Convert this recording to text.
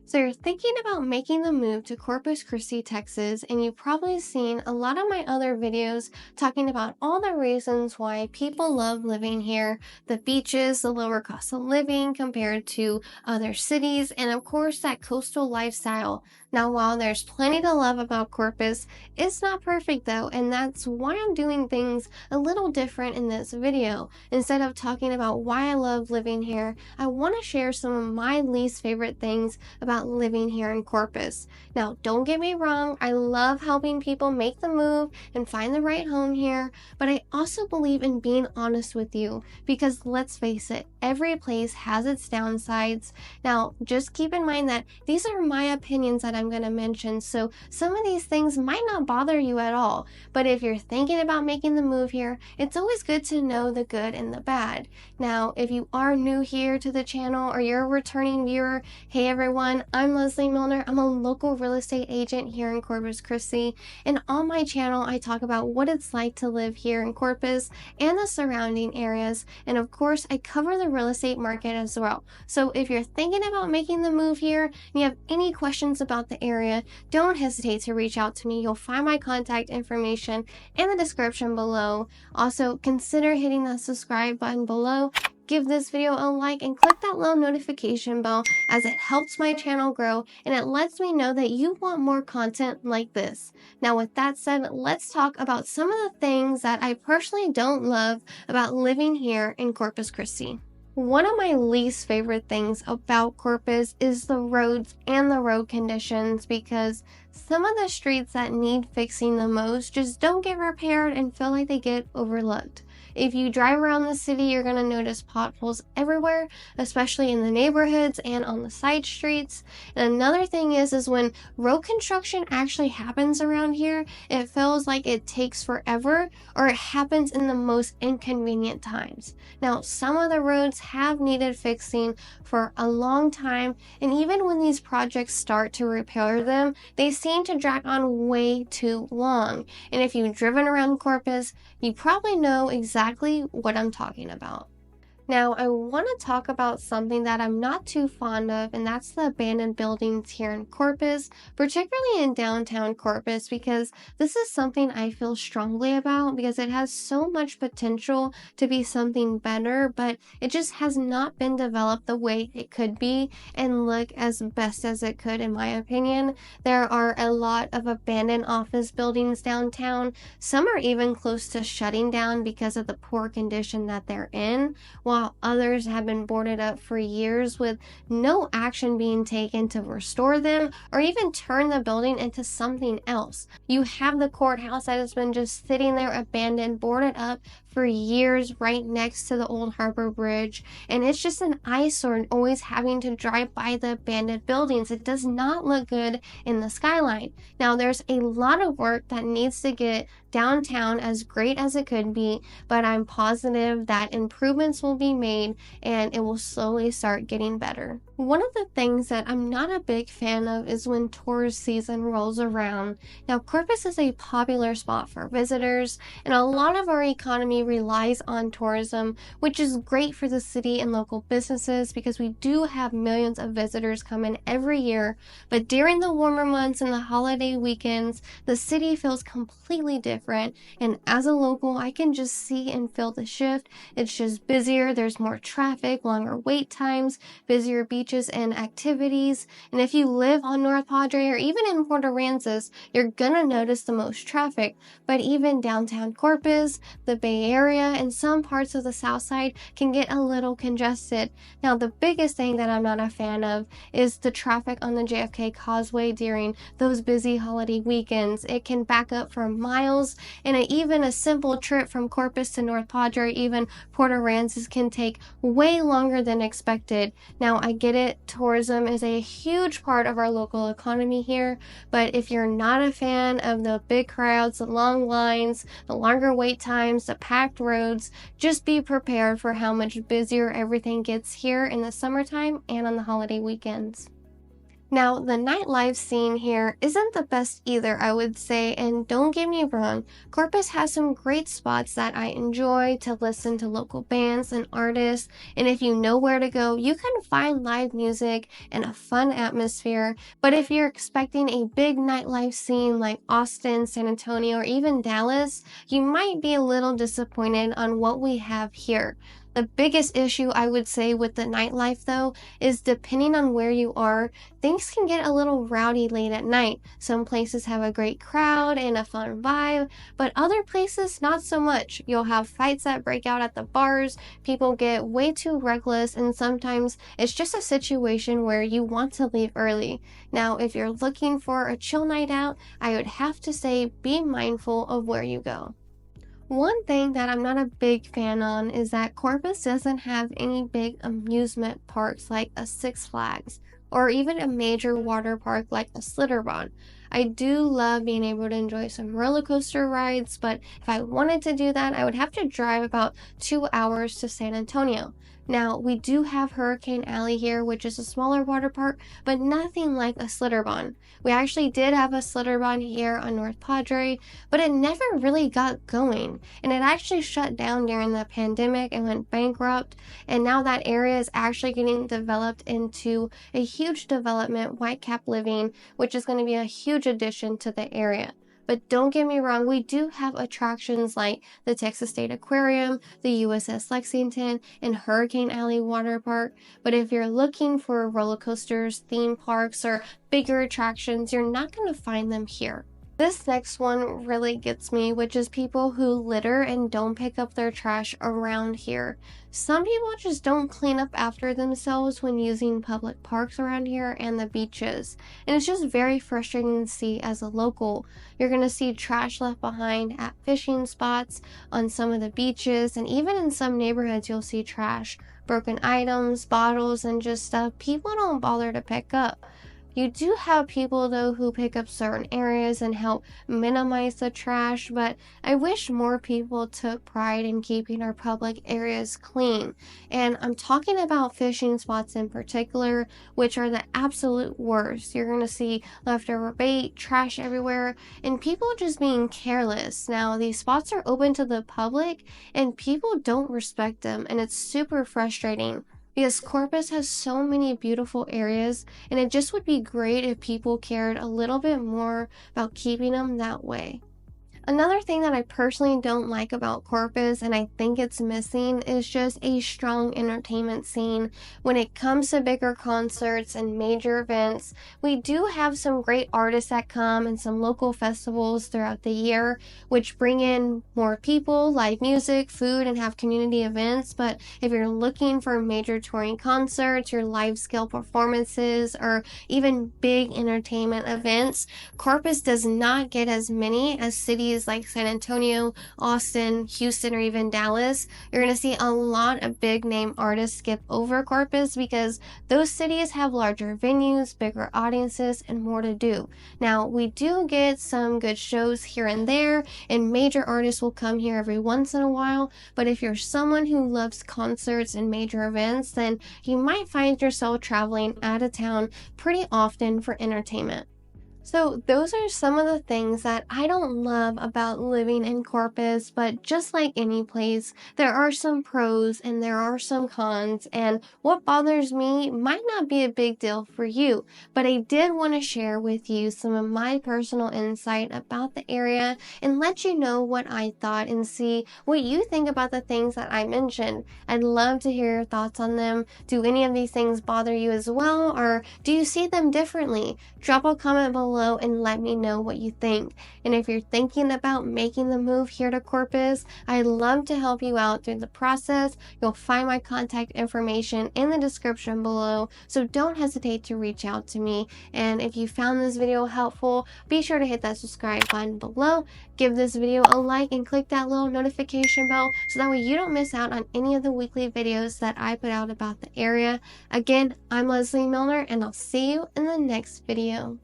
So you're thinking about making the move to Corpus Christi, Texas, and you've probably seen a lot of my other videos talking about all the reasons why people love living here, the beaches, the lower cost of living compared to other cities, and of course that coastal lifestyle. Now, while there's plenty to love about Corpus, it's not perfect though, and that's why I'm doing things a little different in this video. Instead of talking about why I love living here, I want to share some of my least favorite things about living here in Corpus. Now, don't get me wrong, I love helping people make the move and find the right home here, but I also believe in being honest with you because let's face it, every place has its downsides. Now, just keep in mind that these are my opinions that I'm going to mention, so some of these things might not bother you at all, but if you're thinking about making the move here, it's always good to know the good and the bad. Now, if you are new here to the channel or you're a returning viewer, hey everyone, I'm Lezli.Milner. I'm a local real estate agent here in Corpus Christi, and on my channel I talk about what it's like to live here in Corpus and the surrounding areas, and of course I cover the real estate market as well. So if you're thinking about making the move here and you have any questions about the area, don't hesitate to reach out to me. You'll find my contact information in the description below. Also, consider hitting that subscribe button below. Give this video a like and click that little notification bell as it helps my channel grow and it lets me know that you want more content like this. Now with that said, let's talk about some of the things that I personally don't love about living here in Corpus Christi. One of my least favorite things about Corpus is the roads and the road conditions because some of the streets that need fixing the most just don't get repaired and feel like they get overlooked. If you drive around the city, you're going to notice potholes everywhere, especially in the neighborhoods and on the side streets. And another thing is when road construction actually happens around here, it feels like it takes forever or it happens in the most inconvenient times. Now, some of the roads have needed fixing for a long time, and even when these projects start to repair them, they seem to drag on way too long. And if you've driven around Corpus, you probably know exactly what I'm talking about. Now, I want to talk about something that I'm not too fond of, and that's the abandoned buildings here in Corpus, particularly in downtown Corpus, because this is something I feel strongly about because it has so much potential to be something better, but it just has not been developed the way it could be and look as best as it could, in my opinion. There are a lot of abandoned office buildings downtown. Some are even close to shutting down because of the poor condition that they're in, while others have been boarded up for years with no action being taken to restore them or even turn the building into something else. You have the courthouse that has been just sitting there abandoned, boarded up for years right next to the old Harbor Bridge, and it's just an eyesore always having to drive by the abandoned buildings. It does not look good in the skyline. Now, there's a lot of work that needs to get downtown as great as it could be, but I'm positive that improvements will be made and it will slowly start getting better. One of the things that I'm not a big fan of is when tourist season rolls around. Now, Corpus is a popular spot for visitors, and a lot of our economy relies on tourism, which is great for the city and local businesses because we do have millions of visitors come in every year. But during the warmer months and the holiday weekends, the city feels completely different, and as a local, I can just see and feel the shift. It's just busier, there's more traffic, longer wait times, busier beaches and activities, and if you live on North Padre or even in Port Aransas, you're gonna notice the most traffic. But even downtown Corpus, the Bay Area, and some parts of the South Side can get a little congested. Now, the biggest thing that I'm not a fan of is the traffic on the JFK Causeway during those busy holiday weekends. It can back up for miles, and even a simple trip from Corpus to North Padre, even Port Aransas, can take way longer than expected. Now, I get it, tourism is a huge part of our local economy here, but if you're not a fan of the big crowds, the long lines, the longer wait times, the packed roads, just be prepared for how much busier everything gets here in the summertime and on the holiday weekends. Now, the nightlife scene here isn't the best either, I would say, and don't get me wrong, Corpus has some great spots that I enjoy to listen to local bands and artists, and if you know where to go, you can find live music and a fun atmosphere. But if you're expecting a big nightlife scene like Austin, San Antonio, or even Dallas, you might be a little disappointed on what we have here. The biggest issue I would say with the nightlife though is depending on where you are, things can get a little rowdy late at night. Some places have a great crowd and a fun vibe, but other places not so much. You'll have fights that break out at the bars, people get way too reckless, and sometimes it's just a situation where you want to leave early. Now, if you're looking for a chill night out, I would have to say be mindful of where you go. One thing that I'm not a big fan on is that Corpus doesn't have any big amusement parks like a Six Flags or even a major water park like a Slitterbahn. I do love being able to enjoy some roller coaster rides, but if I wanted to do that, I would have to drive about 2 hours to San Antonio. Now, we do have Hurricane Alley here, which is a smaller water park, but nothing like a Slitterbahn. We actually did have a Slitterbahn here on North Padre, but it never really got going, and it actually shut down during the pandemic and went bankrupt, and now that area is actually getting developed into a huge development, Whitecap Living, which is going to be a huge addition to the area. But don't get me wrong, we do have attractions like the Texas State Aquarium, the USS Lexington, and Hurricane Alley Water Park. But if you're looking for roller coasters, theme parks, or bigger attractions, you're not going to find them here. This next one really gets me, which is people who litter and don't pick up their trash around here. Some people just don't clean up after themselves when using public parks around here and the beaches. And it's just very frustrating to see as a local. You're going to see trash left behind at fishing spots, on some of the beaches, and even in some neighborhoods you'll see trash, broken items, bottles, and just stuff people don't bother to pick up. You do have people though who pick up certain areas and help minimize the trash, but I wish more people took pride in keeping our public areas clean. And I'm talking about fishing spots in particular, which are the absolute worst. You're going to see leftover bait, trash everywhere, and people just being careless. Now, these spots are open to the public and people don't respect them, and it's super frustrating, because Corpus has so many beautiful areas, and it just would be great if people cared a little bit more about keeping them that way. Another thing that I personally don't like about Corpus, and I think it's missing, is just a strong entertainment scene. When it comes to bigger concerts and major events, we do have some great artists that come and some local festivals throughout the year, which bring in more people, live music, food, and have community events. But if you're looking for major touring concerts or live scale performances or even big entertainment events, Corpus does not get as many as cities like San Antonio, Austin, Houston, or even Dallas. You're going to see a lot of big name artists skip over Corpus because those cities have larger venues, bigger audiences, and more to do. Now, we do get some good shows here and there, and major artists will come here every once in a while, but if you're someone who loves concerts and major events, then you might find yourself traveling out of town pretty often for entertainment. So those are some of the things that I don't love about living in Corpus, but just like any place, there are some pros and there are some cons, and what bothers me might not be a big deal for you, but I did want to share with you some of my personal insight about the area and let you know what I thought and see what you think about the things that I mentioned. I'd love to hear your thoughts on them. Do any of these things bother you as well, or do you see them differently? Drop a comment below and let me know what you think. And if you're thinking about making the move here to Corpus, I'd love to help you out through the process. You'll find my contact information in the description below, so don't hesitate to reach out to me. And if you found this video helpful, be sure to hit that subscribe button below, give this video a like, and click that little notification bell so that way you don't miss out on any of the weekly videos that I put out about the area. Again, I'm Lezli.Milner, and I'll see you in the next video.